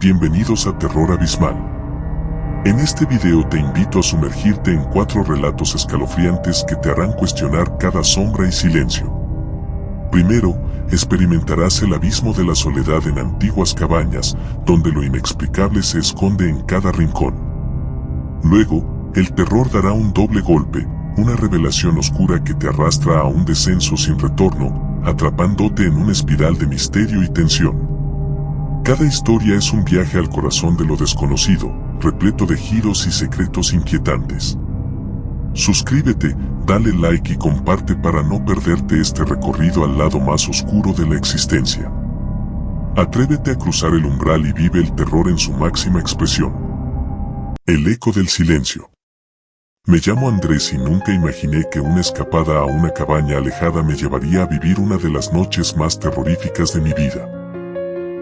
Bienvenidos a Terror Abismal. En este video te invito a sumergirte en 4 relatos escalofriantes que te harán cuestionar cada sombra y silencio. Primero, experimentarás el abismo de la soledad en antiguas cabañas, donde lo inexplicable se esconde en cada rincón. Luego, el terror dará un doble golpe, una revelación oscura que te arrastra a un descenso sin retorno, atrapándote en una espiral de misterio y tensión. Cada historia es un viaje al corazón de lo desconocido, repleto de giros y secretos inquietantes. Suscríbete, dale like y comparte para no perderte este recorrido al lado más oscuro de la existencia. Atrévete a cruzar el umbral y vive el terror en su máxima expresión. El eco del silencio. Me llamo Andrés y nunca imaginé que una escapada a una cabaña alejada me llevaría a vivir una de las noches más terroríficas de mi vida.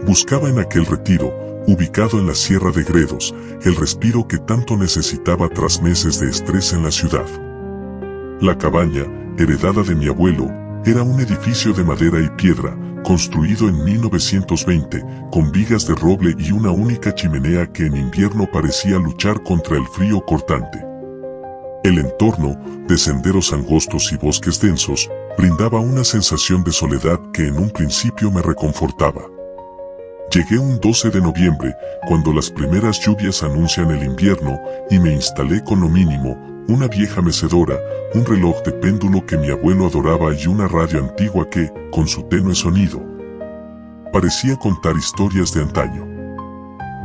Buscaba en aquel retiro, ubicado en la Sierra de Gredos, el respiro que tanto necesitaba tras meses de estrés en la ciudad. La cabaña, heredada de mi abuelo, era un edificio de madera y piedra, construido en 1920, con vigas de roble y una única chimenea que en invierno parecía luchar contra el frío cortante. El entorno, de senderos angostos y bosques densos, brindaba una sensación de soledad que en un principio me reconfortaba. Llegué un 12 de noviembre, cuando las primeras lluvias anuncian el invierno, y me instalé con lo mínimo, una vieja mecedora, un reloj de péndulo que mi abuelo adoraba y una radio antigua que, con su tenue sonido, parecía contar historias de antaño.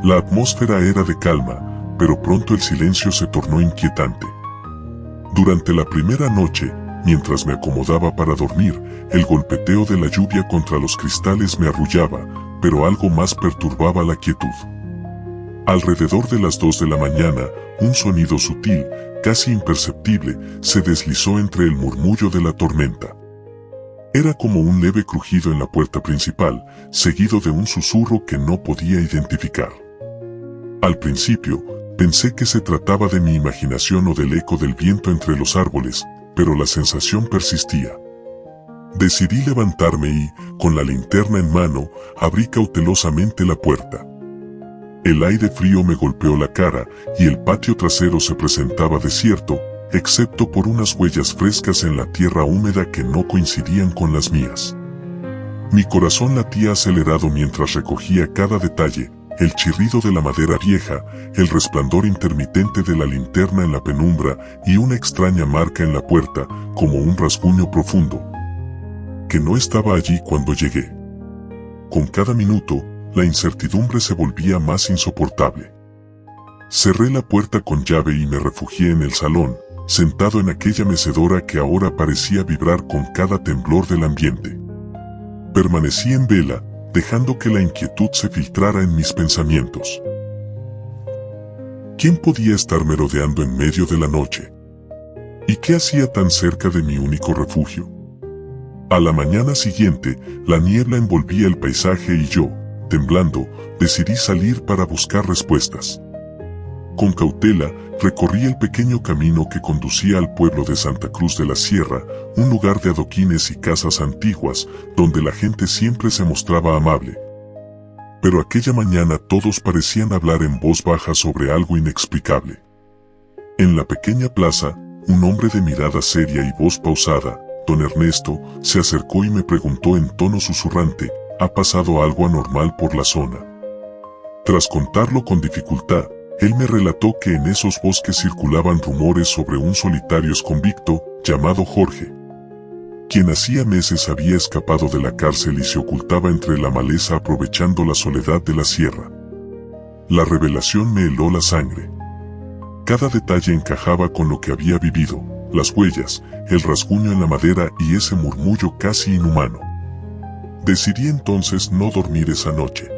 La atmósfera era de calma, pero pronto el silencio se tornó inquietante. Durante la primera noche, mientras me acomodaba para dormir, el golpeteo de la lluvia contra los cristales me arrullaba, pero algo más perturbaba la quietud. Alrededor de las 2 de la mañana, un sonido sutil, casi imperceptible, se deslizó entre el murmullo de la tormenta. Era como un leve crujido en la puerta principal, seguido de un susurro que no podía identificar. Al principio, pensé que se trataba de mi imaginación o del eco del viento entre los árboles, pero la sensación persistía. Decidí levantarme y, con la linterna en mano, abrí cautelosamente la puerta. El aire frío me golpeó la cara y el patio trasero se presentaba desierto, excepto por unas huellas frescas en la tierra húmeda que no coincidían con las mías. Mi corazón latía acelerado mientras recogía cada detalle, el chirrido de la madera vieja, el resplandor intermitente de la linterna en la penumbra y una extraña marca en la puerta, como un rasguño profundo, que no estaba allí cuando llegué. Con cada minuto, la incertidumbre se volvía más insoportable. Cerré la puerta con llave y me refugié en el salón, sentado en aquella mecedora que ahora parecía vibrar con cada temblor del ambiente. Permanecí en vela, dejando que la inquietud se filtrara en mis pensamientos. ¿Quién podía estar merodeando en medio de la noche? ¿Y qué hacía tan cerca de mi único refugio? A la mañana siguiente, la niebla envolvía el paisaje y yo, temblando, decidí salir para buscar respuestas. Con cautela, recorrí el pequeño camino que conducía al pueblo de Santa Cruz de la Sierra, un lugar de adoquines y casas antiguas, donde la gente siempre se mostraba amable. Pero aquella mañana todos parecían hablar en voz baja sobre algo inexplicable. En la pequeña plaza, un hombre de mirada seria y voz pausada, don Ernesto, se acercó y me preguntó en tono susurrante, ¿ha pasado algo anormal por la zona? Tras contarlo con dificultad, él me relató que en esos bosques circulaban rumores sobre un solitario exconvicto, llamado Jorge, quien hacía meses había escapado de la cárcel y se ocultaba entre la maleza aprovechando la soledad de la sierra. La revelación me heló la sangre. Cada detalle encajaba con lo que había vivido, las huellas, el rasguño en la madera y ese murmullo casi inhumano. Decidí entonces no dormir esa noche.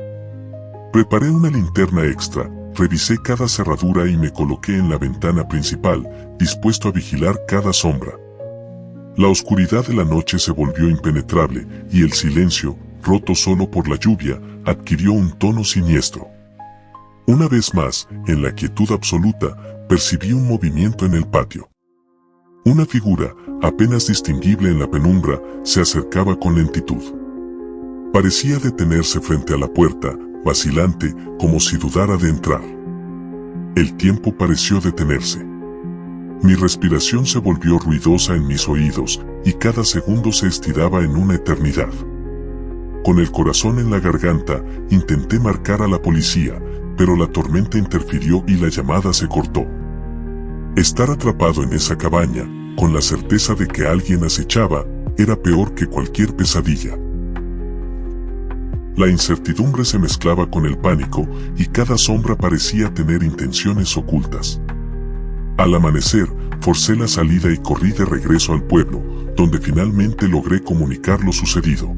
Preparé una linterna extra, revisé cada cerradura y me coloqué en la ventana principal, dispuesto a vigilar cada sombra. La oscuridad de la noche se volvió impenetrable, y el silencio, roto solo por la lluvia, adquirió un tono siniestro. Una vez más, en la quietud absoluta, percibí un movimiento en el patio. Una figura, apenas distinguible en la penumbra, se acercaba con lentitud. Parecía detenerse frente a la puerta, vacilante, como si dudara de entrar. El tiempo pareció detenerse. Mi respiración se volvió ruidosa en mis oídos, y cada segundo se estiraba en una eternidad. Con el corazón en la garganta, intenté marcar a la policía, pero la tormenta interfirió y la llamada se cortó. Estar atrapado en esa cabaña, con la certeza de que alguien acechaba, era peor que cualquier pesadilla. La incertidumbre se mezclaba con el pánico, y cada sombra parecía tener intenciones ocultas. Al amanecer, forcé la salida y corrí de regreso al pueblo, donde finalmente logré comunicar lo sucedido.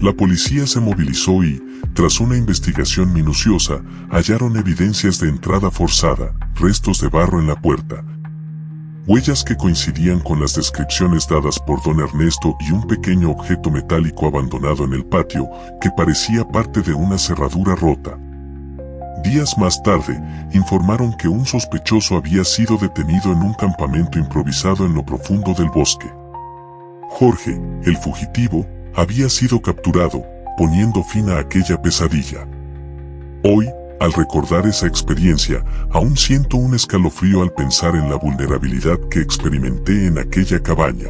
La policía se movilizó y, tras una investigación minuciosa, hallaron evidencias de entrada forzada, restos de barro en la puerta, huellas que coincidían con las descripciones dadas por don Ernesto y un pequeño objeto metálico abandonado en el patio que parecía parte de una cerradura rota. Días más tarde, informaron que un sospechoso había sido detenido en un campamento improvisado en lo profundo del bosque. Jorge, el fugitivo, había sido capturado, poniendo fin a aquella pesadilla. Hoy, al recordar esa experiencia, aún siento un escalofrío al pensar en la vulnerabilidad que experimenté en aquella cabaña.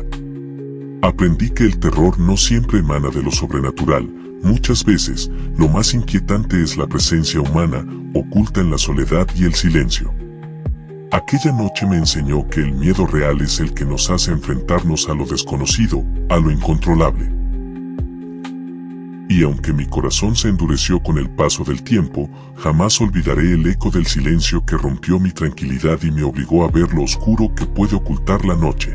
Aprendí que el terror no siempre emana de lo sobrenatural. Muchas veces, lo más inquietante es la presencia humana, oculta en la soledad y el silencio. Aquella noche me enseñó que el miedo real es el que nos hace enfrentarnos a lo desconocido, a lo incontrolable. Y aunque mi corazón se endureció con el paso del tiempo, jamás olvidaré el eco del silencio que rompió mi tranquilidad y me obligó a ver lo oscuro que puede ocultar la noche.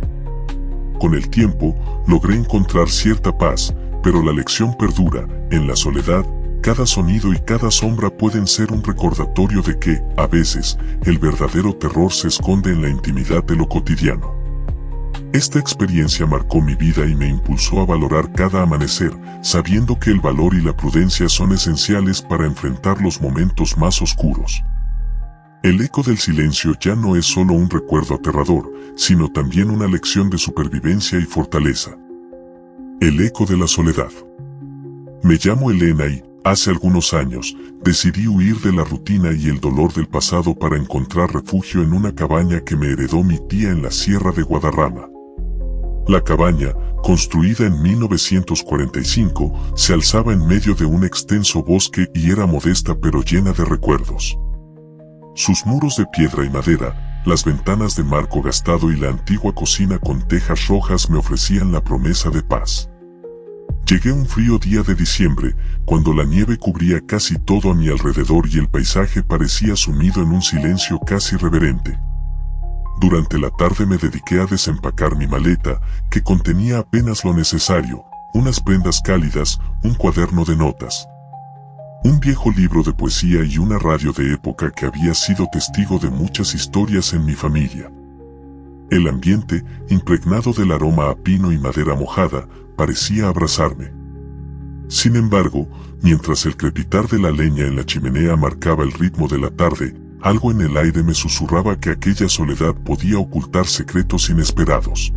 Con el tiempo, logré encontrar cierta paz, pero la lección perdura. En la soledad, cada sonido y cada sombra pueden ser un recordatorio de que, a veces, el verdadero terror se esconde en la intimidad de lo cotidiano. Esta experiencia marcó mi vida y me impulsó a valorar cada amanecer, sabiendo que el valor y la prudencia son esenciales para enfrentar los momentos más oscuros. El eco del silencio ya no es solo un recuerdo aterrador, sino también una lección de supervivencia y fortaleza. El eco de la soledad. Me llamo Elena y, hace algunos años, decidí huir de la rutina y el dolor del pasado para encontrar refugio en una cabaña que me heredó mi tía en la Sierra de Guadarrama. La cabaña, construida en 1945, se alzaba en medio de un extenso bosque y era modesta pero llena de recuerdos. Sus muros de piedra y madera, las ventanas de marco gastado y la antigua cocina con tejas rojas me ofrecían la promesa de paz. Llegué un frío día de diciembre, cuando la nieve cubría casi todo a mi alrededor y el paisaje parecía sumido en un silencio casi reverente. Durante la tarde me dediqué a desempacar mi maleta, que contenía apenas lo necesario, unas prendas cálidas, un cuaderno de notas, un viejo libro de poesía y una radio de época que había sido testigo de muchas historias en mi familia. El ambiente, impregnado del aroma a pino y madera mojada, parecía abrazarme. Sin embargo, mientras el crepitar de la leña en la chimenea marcaba el ritmo de la tarde, algo en el aire me susurraba que aquella soledad podía ocultar secretos inesperados.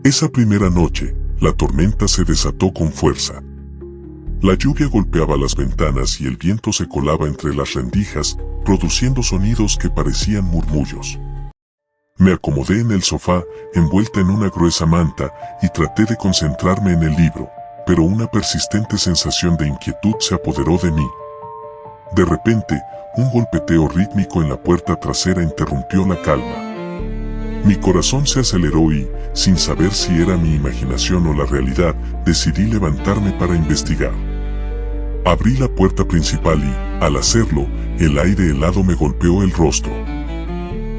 Esa primera noche, la tormenta se desató con fuerza. La lluvia golpeaba las ventanas y el viento se colaba entre las rendijas, produciendo sonidos que parecían murmullos. Me acomodé en el sofá, envuelta en una gruesa manta, y traté de concentrarme en el libro, pero una persistente sensación de inquietud se apoderó de mí. De repente, un golpeteo rítmico en la puerta trasera interrumpió la calma. Mi corazón se aceleró y, sin saber si era mi imaginación o la realidad, decidí levantarme para investigar. Abrí la puerta principal y, al hacerlo, el aire helado me golpeó el rostro.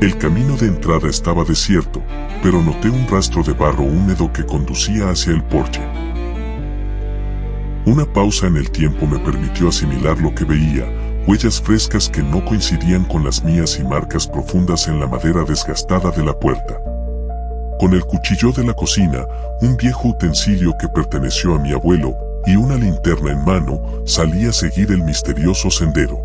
El camino de entrada estaba desierto, pero noté un rastro de barro húmedo que conducía hacia el porche. Una pausa en el tiempo me permitió asimilar lo que veía, huellas frescas que no coincidían con las mías y marcas profundas en la madera desgastada de la puerta. Con el cuchillo de la cocina, un viejo utensilio que perteneció a mi abuelo, y una linterna en mano, salí a seguir el misterioso sendero.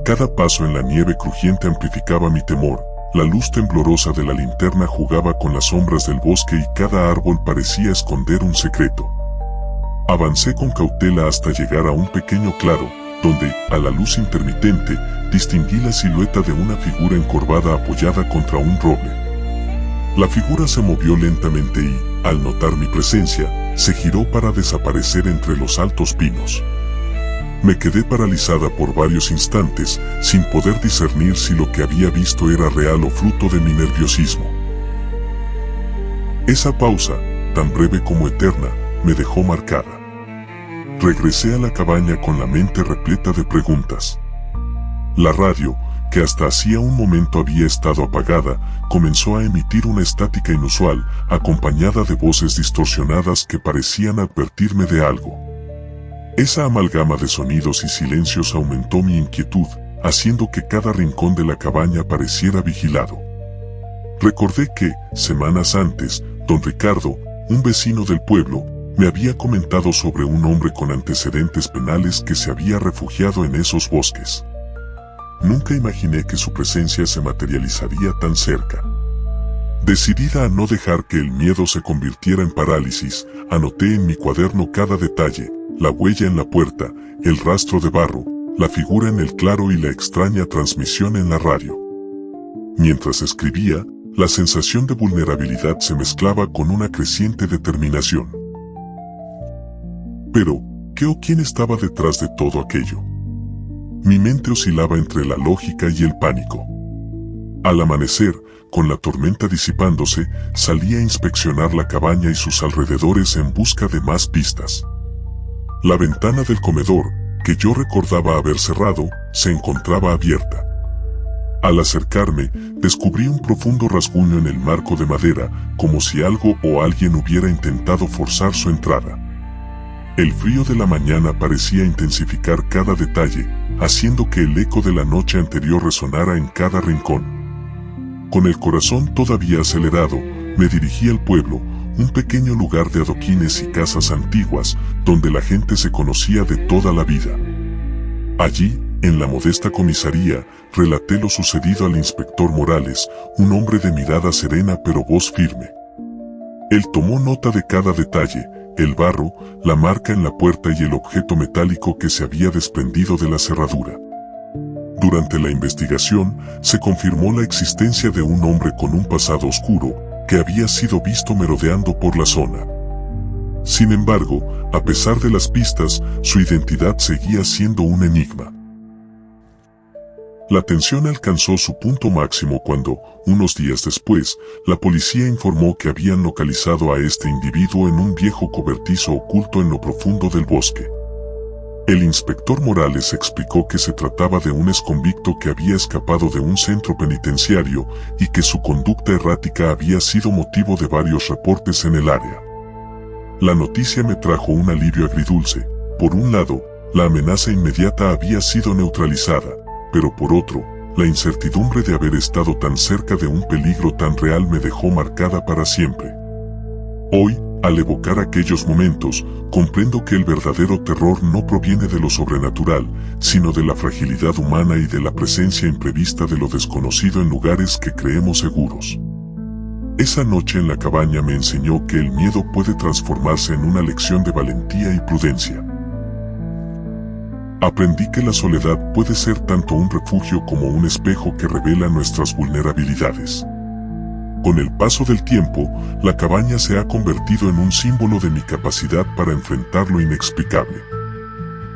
Cada paso en la nieve crujiente amplificaba mi temor, la luz temblorosa de la linterna jugaba con las sombras del bosque y cada árbol parecía esconder un secreto. Avancé con cautela hasta llegar a un pequeño claro, donde, a la luz intermitente, distinguí la silueta de una figura encorvada apoyada contra un roble. La figura se movió lentamente y, al notar mi presencia, se giró para desaparecer entre los altos pinos. Me quedé paralizada por varios instantes, sin poder discernir si lo que había visto era real o fruto de mi nerviosismo. Esa pausa, tan breve como eterna, me dejó marcada. Regresé a la cabaña con la mente repleta de preguntas. La radio, que hasta hacía un momento había estado apagada, comenzó a emitir una estática inusual, acompañada de voces distorsionadas que parecían advertirme de algo. Esa amalgama de sonidos y silencios aumentó mi inquietud, haciendo que cada rincón de la cabaña pareciera vigilado. Recordé que, semanas antes, don Ricardo, un vecino del pueblo, me había comentado sobre un hombre con antecedentes penales que se había refugiado en esos bosques. Nunca imaginé que su presencia se materializaría tan cerca. Decidida a no dejar que el miedo se convirtiera en parálisis, anoté en mi cuaderno cada detalle: la huella en la puerta, el rastro de barro, la figura en el claro y la extraña transmisión en la radio. Mientras escribía, la sensación de vulnerabilidad se mezclaba con una creciente determinación. Pero, ¿qué o quién estaba detrás de todo aquello? Mi mente oscilaba entre la lógica y el pánico. Al amanecer, con la tormenta disipándose, salí a inspeccionar la cabaña y sus alrededores en busca de más pistas. La ventana del comedor, que yo recordaba haber cerrado, se encontraba abierta. Al acercarme, descubrí un profundo rasguño en el marco de madera, como si algo o alguien hubiera intentado forzar su entrada. El frío de la mañana parecía intensificar cada detalle, haciendo que el eco de la noche anterior resonara en cada rincón. Con el corazón todavía acelerado, me dirigí al pueblo, un pequeño lugar de adoquines y casas antiguas, donde la gente se conocía de toda la vida. Allí, en la modesta comisaría, relaté lo sucedido al inspector Morales, un hombre de mirada serena pero voz firme. Él tomó nota de cada detalle: el barro, la marca en la puerta y el objeto metálico que se había desprendido de la cerradura. Durante la investigación, se confirmó la existencia de un hombre con un pasado oscuro, que había sido visto merodeando por la zona. Sin embargo, a pesar de las pistas, su identidad seguía siendo un enigma. La tensión alcanzó su punto máximo cuando, unos días después, la policía informó que habían localizado a este individuo en un viejo cobertizo oculto en lo profundo del bosque. El inspector Morales explicó que se trataba de un exconvicto que había escapado de un centro penitenciario y que su conducta errática había sido motivo de varios reportes en el área. La noticia me trajo un alivio agridulce. Por un lado, la amenaza inmediata había sido neutralizada, pero por otro, la incertidumbre de haber estado tan cerca de un peligro tan real me dejó marcada para siempre. Hoy, al evocar aquellos momentos, comprendo que el verdadero terror no proviene de lo sobrenatural, sino de la fragilidad humana y de la presencia imprevista de lo desconocido en lugares que creemos seguros. Esa noche en la cabaña me enseñó que el miedo puede transformarse en una lección de valentía y prudencia. Aprendí que la soledad puede ser tanto un refugio como un espejo que revela nuestras vulnerabilidades. Con el paso del tiempo, la cabaña se ha convertido en un símbolo de mi capacidad para enfrentar lo inexplicable.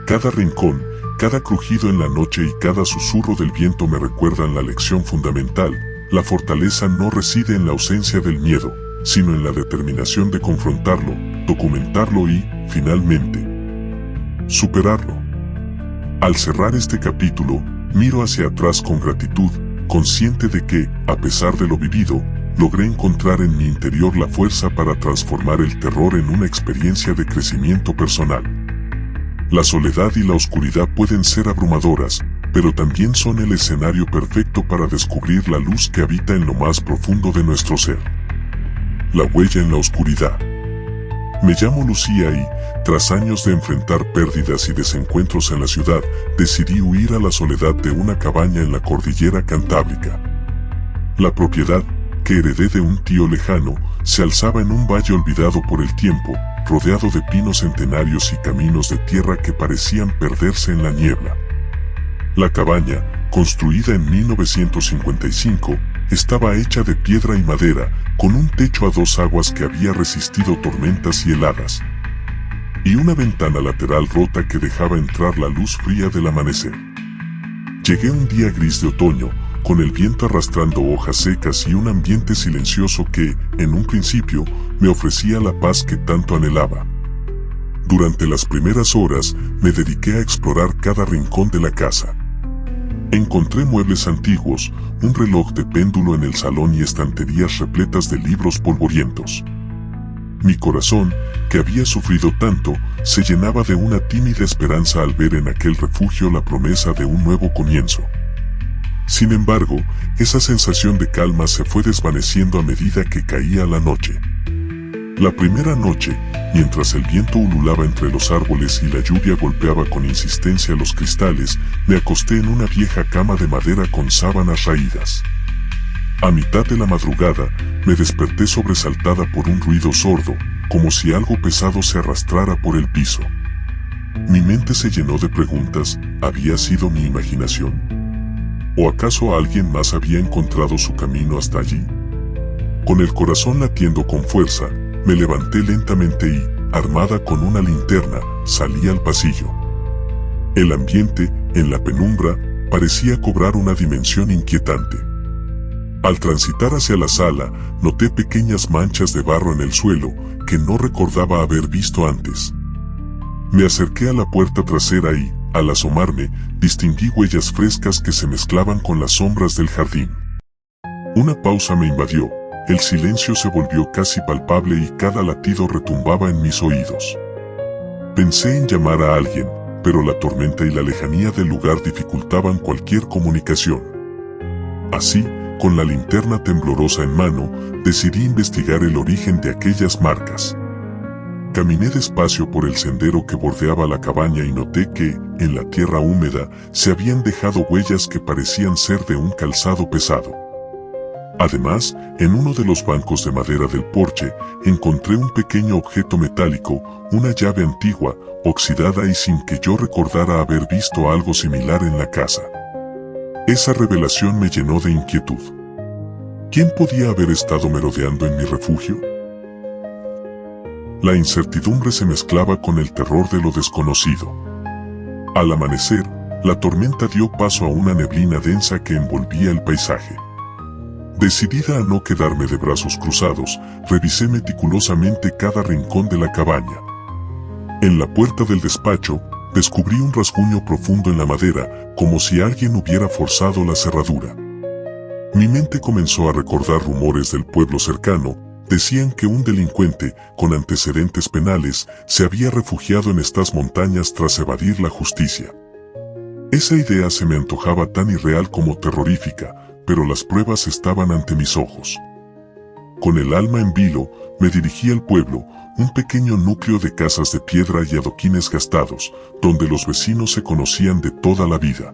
Cada rincón, cada crujido en la noche y cada susurro del viento me recuerdan la lección fundamental: la fortaleza no reside en la ausencia del miedo, sino en la determinación de confrontarlo, documentarlo y, finalmente, superarlo. Al cerrar este capítulo, miro hacia atrás con gratitud, consciente de que, a pesar de lo vivido, logré encontrar en mi interior la fuerza para transformar el terror en una experiencia de crecimiento personal. La soledad y la oscuridad pueden ser abrumadoras, pero también son el escenario perfecto para descubrir la luz que habita en lo más profundo de nuestro ser. La huella en la oscuridad. Me llamo Lucía y, tras años de enfrentar pérdidas y desencuentros en la ciudad, decidí huir a la soledad de una cabaña en la cordillera Cantábrica. La propiedad, que heredé de un tío lejano, se alzaba en un valle olvidado por el tiempo, rodeado de pinos centenarios y caminos de tierra que parecían perderse en la niebla. La cabaña, construida en 1955, estaba hecha de piedra y madera, con un techo a dos aguas que había resistido tormentas y heladas, y una ventana lateral rota que dejaba entrar la luz fría del amanecer. Llegué un día gris de otoño, con el viento arrastrando hojas secas y un ambiente silencioso que, en un principio, me ofrecía la paz que tanto anhelaba. Durante las primeras horas, me dediqué a explorar cada rincón de la casa. Encontré muebles antiguos, un reloj de péndulo en el salón y estanterías repletas de libros polvorientos. Mi corazón, que había sufrido tanto, se llenaba de una tímida esperanza al ver en aquel refugio la promesa de un nuevo comienzo. Sin embargo, esa sensación de calma se fue desvaneciendo a medida que caía la noche. La primera noche, mientras el viento ululaba entre los árboles y la lluvia golpeaba con insistencia los cristales, me acosté en una vieja cama de madera con sábanas raídas. A mitad de la madrugada, me desperté sobresaltada por un ruido sordo, como si algo pesado se arrastrara por el piso. Mi mente se llenó de preguntas. ¿Había sido mi imaginación? ¿O acaso alguien más había encontrado su camino hasta allí? Con el corazón latiendo con fuerza, me levanté lentamente y, armada con una linterna, salí al pasillo. El ambiente, en la penumbra, parecía cobrar una dimensión inquietante. Al transitar hacia la sala, noté pequeñas manchas de barro en el suelo, que no recordaba haber visto antes. Me acerqué a la puerta trasera y, al asomarme, distinguí huellas frescas que se mezclaban con las sombras del jardín. Una pausa me invadió. El silencio se volvió casi palpable y cada latido retumbaba en mis oídos. Pensé en llamar a alguien, pero la tormenta y la lejanía del lugar dificultaban cualquier comunicación. Así, con la linterna temblorosa en mano, decidí investigar el origen de aquellas marcas. Caminé despacio por el sendero que bordeaba la cabaña y noté que, en la tierra húmeda, se habían dejado huellas que parecían ser de un calzado pesado. Además, en uno de los bancos de madera del porche, encontré un pequeño objeto metálico, una llave antigua, oxidada y sin que yo recordara haber visto algo similar en la casa. Esa revelación me llenó de inquietud. ¿Quién podía haber estado merodeando en mi refugio? La incertidumbre se mezclaba con el terror de lo desconocido. Al amanecer, la tormenta dio paso a una neblina densa que envolvía el paisaje. Decidida a no quedarme de brazos cruzados, revisé meticulosamente cada rincón de la cabaña. En la puerta del despacho, descubrí un rasguño profundo en la madera, como si alguien hubiera forzado la cerradura. Mi mente comenzó a recordar rumores del pueblo cercano. Decían que un delincuente, con antecedentes penales, se había refugiado en estas montañas tras evadir la justicia. Esa idea se me antojaba tan irreal como terrorífica, pero las pruebas estaban ante mis ojos. Con el alma en vilo, me dirigí al pueblo, un pequeño núcleo de casas de piedra y adoquines gastados, donde los vecinos se conocían de toda la vida.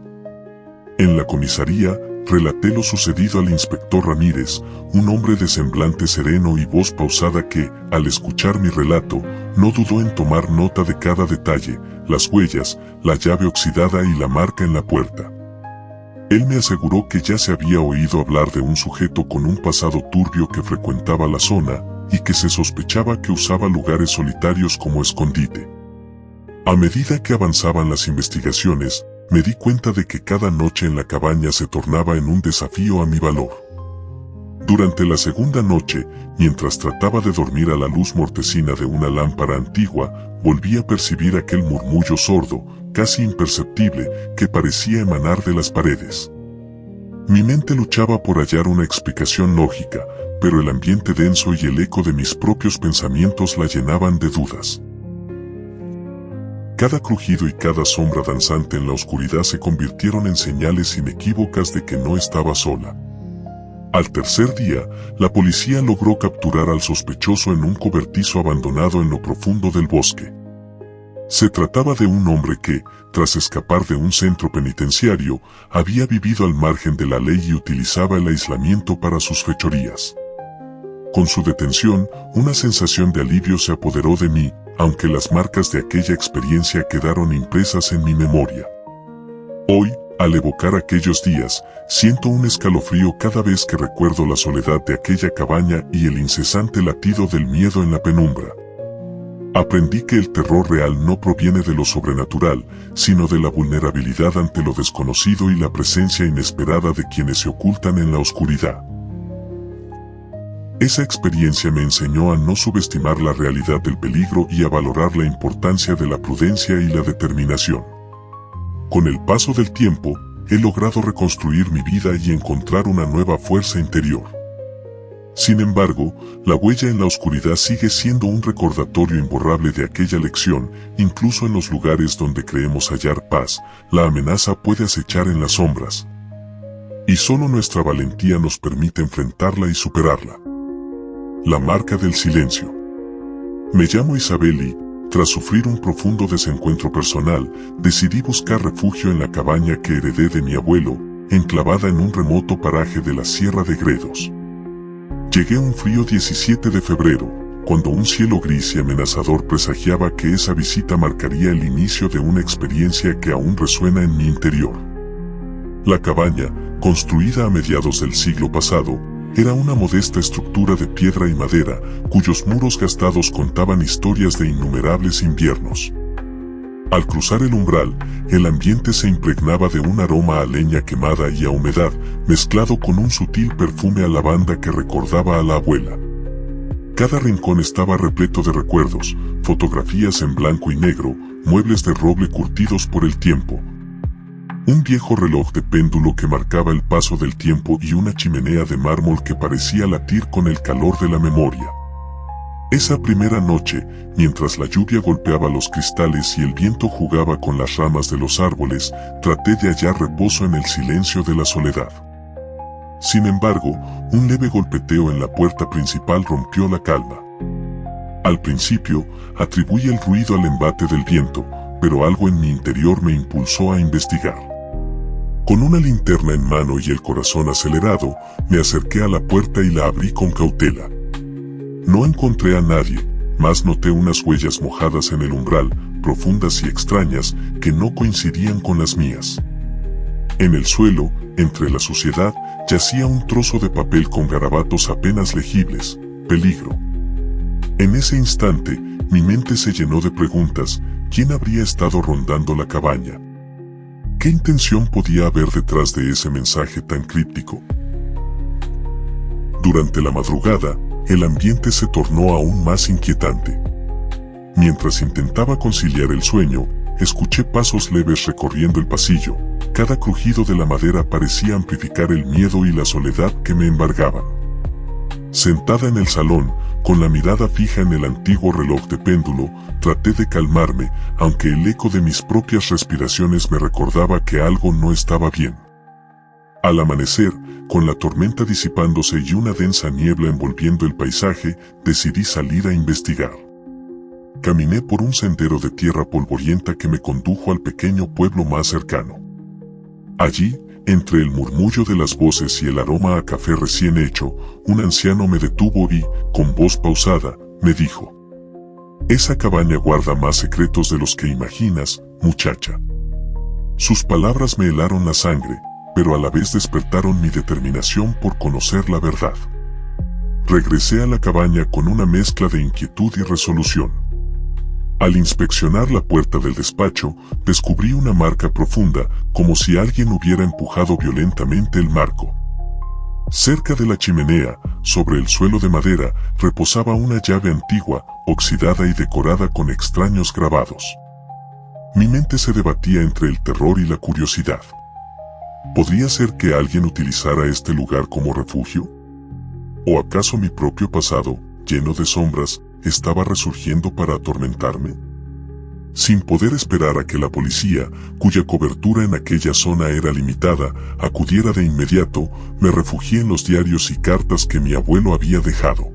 En la comisaría, relaté lo sucedido al inspector Ramírez, un hombre de semblante sereno y voz pausada que, al escuchar mi relato, no dudó en tomar nota de cada detalle, las huellas, la llave oxidada y la marca en la puerta. Él me aseguró que ya se había oído hablar de un sujeto con un pasado turbio que frecuentaba la zona, y que se sospechaba que usaba lugares solitarios como escondite. A medida que avanzaban las investigaciones, me di cuenta de que cada noche en la cabaña se tornaba en un desafío a mi valor. Durante la segunda noche, mientras trataba de dormir a la luz mortecina de una lámpara antigua, volví a percibir aquel murmullo sordo, casi imperceptible, que parecía emanar de las paredes. Mi mente luchaba por hallar una explicación lógica, pero el ambiente denso y el eco de mis propios pensamientos la llenaban de dudas. Cada crujido y cada sombra danzante en la oscuridad se convirtieron en señales inequívocas de que no estaba sola. Al tercer día, la policía logró capturar al sospechoso en un cobertizo abandonado en lo profundo del bosque. Se trataba de un hombre que, tras escapar de un centro penitenciario, había vivido al margen de la ley y utilizaba el aislamiento para sus fechorías. Con su detención, una sensación de alivio se apoderó de mí, aunque las marcas de aquella experiencia quedaron impresas en mi memoria. Hoy, al evocar aquellos días, siento un escalofrío cada vez que recuerdo la soledad de aquella cabaña y el incesante latido del miedo en la penumbra. Aprendí que el terror real no proviene de lo sobrenatural, sino de la vulnerabilidad ante lo desconocido y la presencia inesperada de quienes se ocultan en la oscuridad. Esa experiencia me enseñó a no subestimar la realidad del peligro y a valorar la importancia de la prudencia y la determinación. Con el paso del tiempo, he logrado reconstruir mi vida y encontrar una nueva fuerza interior. Sin embargo, la huella en la oscuridad sigue siendo un recordatorio imborrable de aquella lección. Incluso en los lugares donde creemos hallar paz, la amenaza puede acechar en las sombras. Y solo nuestra valentía nos permite enfrentarla y superarla. La marca del silencio. Me llamo Isabel y, tras sufrir un profundo desencuentro personal, decidí buscar refugio en la cabaña que heredé de mi abuelo, enclavada en un remoto paraje de la Sierra de Gredos. Llegué un frío 17 de febrero, cuando un cielo gris y amenazador presagiaba que esa visita marcaría el inicio de una experiencia que aún resuena en mi interior. La cabaña, construida a mediados del siglo pasado, era una modesta estructura de piedra y madera, cuyos muros gastados contaban historias de innumerables inviernos. Al cruzar el umbral, el ambiente se impregnaba de un aroma a leña quemada y a humedad, mezclado con un sutil perfume a lavanda que recordaba a la abuela. Cada rincón estaba repleto de recuerdos, fotografías en blanco y negro, muebles de roble curtidos por el tiempo, un viejo reloj de péndulo que marcaba el paso del tiempo y una chimenea de mármol que parecía latir con el calor de la memoria. Esa primera noche, mientras la lluvia golpeaba los cristales y el viento jugaba con las ramas de los árboles, traté de hallar reposo en el silencio de la soledad. Sin embargo, un leve golpeteo en la puerta principal rompió la calma. Al principio, atribuí el ruido al embate del viento, pero algo en mi interior me impulsó a investigar. Con una linterna en mano y el corazón acelerado, me acerqué a la puerta y la abrí con cautela. No encontré a nadie, mas noté unas huellas mojadas en el umbral, profundas y extrañas, que no coincidían con las mías. En el suelo, entre la suciedad, yacía un trozo de papel con garabatos apenas legibles: peligro. En ese instante, mi mente se llenó de preguntas. ¿Quién habría estado rondando la cabaña? ¿Qué intención podía haber detrás de ese mensaje tan críptico? Durante la madrugada, el ambiente se tornó aún más inquietante. Mientras intentaba conciliar el sueño, escuché pasos leves recorriendo el pasillo. Cada crujido de la madera parecía amplificar el miedo y la soledad que me embargaban. Sentada en el salón, con la mirada fija en el antiguo reloj de péndulo, traté de calmarme, aunque el eco de mis propias respiraciones me recordaba que algo no estaba bien. Al amanecer, con la tormenta disipándose y una densa niebla envolviendo el paisaje, decidí salir a investigar. Caminé por un sendero de tierra polvorienta que me condujo al pequeño pueblo más cercano. Allí, entre el murmullo de las voces y el aroma a café recién hecho, un anciano me detuvo y, con voz pausada, me dijo: «Esa cabaña guarda más secretos de los que imaginas, muchacha». Sus palabras me helaron la sangre, pero a la vez despertaron mi determinación por conocer la verdad. Regresé a la cabaña con una mezcla de inquietud y resolución. Al inspeccionar la puerta del despacho, descubrí una marca profunda, como si alguien hubiera empujado violentamente el marco. Cerca de la chimenea, sobre el suelo de madera, reposaba una llave antigua, oxidada y decorada con extraños grabados. Mi mente se debatía entre el terror y la curiosidad. ¿Podría ser que alguien utilizara este lugar como refugio? ¿O acaso mi propio pasado, lleno de sombras, estaba resurgiendo para atormentarme? Sin poder esperar a que la policía, cuya cobertura en aquella zona era limitada, acudiera de inmediato, me refugié en los diarios y cartas que mi abuelo había dejado.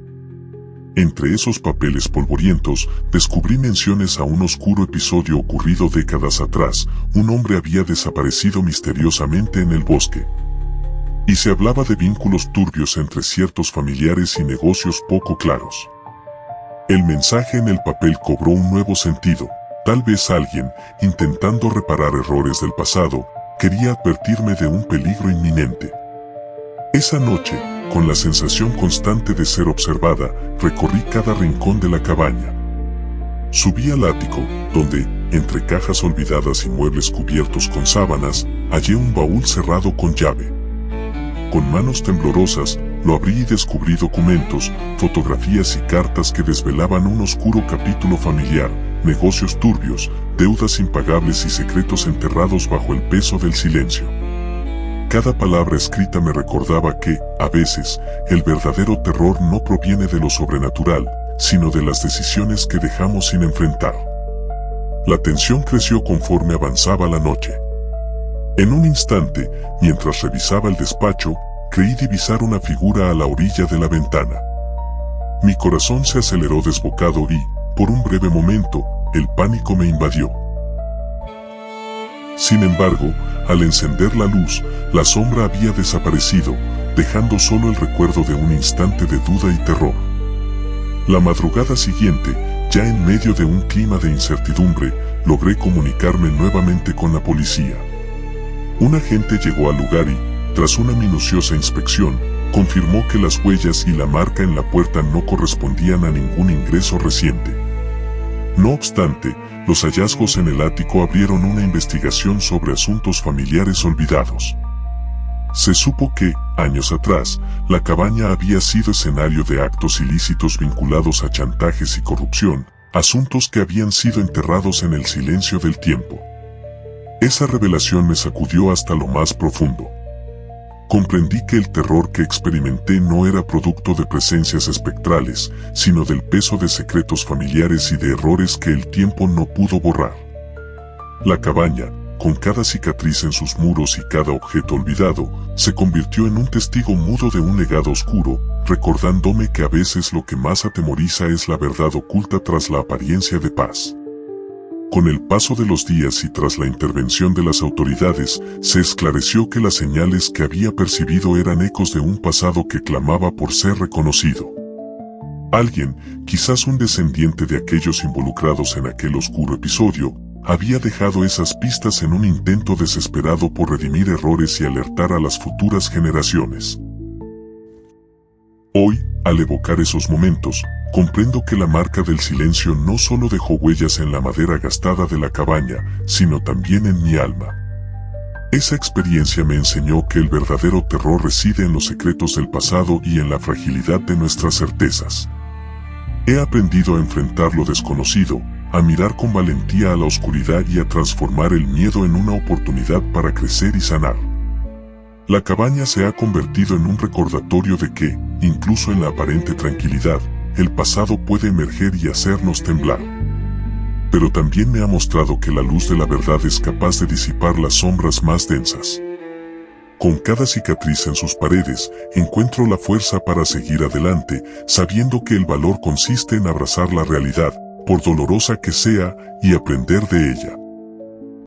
Entre esos papeles polvorientos, descubrí menciones a un oscuro episodio ocurrido décadas atrás. Un hombre había desaparecido misteriosamente en el bosque. Y se hablaba de vínculos turbios entre ciertos familiares y negocios poco claros. El mensaje en el papel cobró un nuevo sentido. Tal vez alguien, intentando reparar errores del pasado, quería advertirme de un peligro inminente. Esa noche, con la sensación constante de ser observada, recorrí cada rincón de la cabaña. Subí al ático, donde, entre cajas olvidadas y muebles cubiertos con sábanas, hallé un baúl cerrado con llave. Con manos temblorosas, lo abrí y descubrí documentos, fotografías y cartas que desvelaban un oscuro capítulo familiar, negocios turbios, deudas impagables y secretos enterrados bajo el peso del silencio. Cada palabra escrita me recordaba que, a veces, el verdadero terror no proviene de lo sobrenatural, sino de las decisiones que dejamos sin enfrentar. La tensión creció conforme avanzaba la noche. En un instante, mientras revisaba el despacho, creí divisar una figura a la orilla de la ventana. Mi corazón se aceleró desbocado y, por un breve momento, el pánico me invadió. Sin embargo, al encender la luz, la sombra había desaparecido, dejando solo el recuerdo de un instante de duda y terror. La madrugada siguiente, ya en medio de un clima de incertidumbre, logré comunicarme nuevamente con la policía. Un agente llegó al lugar y, tras una minuciosa inspección, confirmó que las huellas y la marca en la puerta no correspondían a ningún ingreso reciente. No obstante, los hallazgos en el ático abrieron una investigación sobre asuntos familiares olvidados. Se supo que, años atrás, la cabaña había sido escenario de actos ilícitos vinculados a chantajes y corrupción, asuntos que habían sido enterrados en el silencio del tiempo. Esa revelación me sacudió hasta lo más profundo. Comprendí que el terror que experimenté no era producto de presencias espectrales, sino del peso de secretos familiares y de errores que el tiempo no pudo borrar. La cabaña, con cada cicatriz en sus muros y cada objeto olvidado, se convirtió en un testigo mudo de un legado oscuro, recordándome que a veces lo que más atemoriza es la verdad oculta tras la apariencia de paz. Con el paso de los días y tras la intervención de las autoridades, se esclareció que las señales que había percibido eran ecos de un pasado que clamaba por ser reconocido. Alguien, quizás un descendiente de aquellos involucrados en aquel oscuro episodio, había dejado esas pistas en un intento desesperado por redimir errores y alertar a las futuras generaciones. Hoy, al evocar esos momentos, comprendo que la marca del silencio no solo dejó huellas en la madera gastada de la cabaña, sino también en mi alma. Esa experiencia me enseñó que el verdadero terror reside en los secretos del pasado y en la fragilidad de nuestras certezas. He aprendido a enfrentar lo desconocido, a mirar con valentía a la oscuridad y a transformar el miedo en una oportunidad para crecer y sanar. La cabaña se ha convertido en un recordatorio de que, incluso en la aparente tranquilidad, el pasado puede emerger y hacernos temblar. Pero también me ha mostrado que la luz de la verdad es capaz de disipar las sombras más densas. Con cada cicatriz en sus paredes, encuentro la fuerza para seguir adelante, sabiendo que el valor consiste en abrazar la realidad, por dolorosa que sea, y aprender de ella.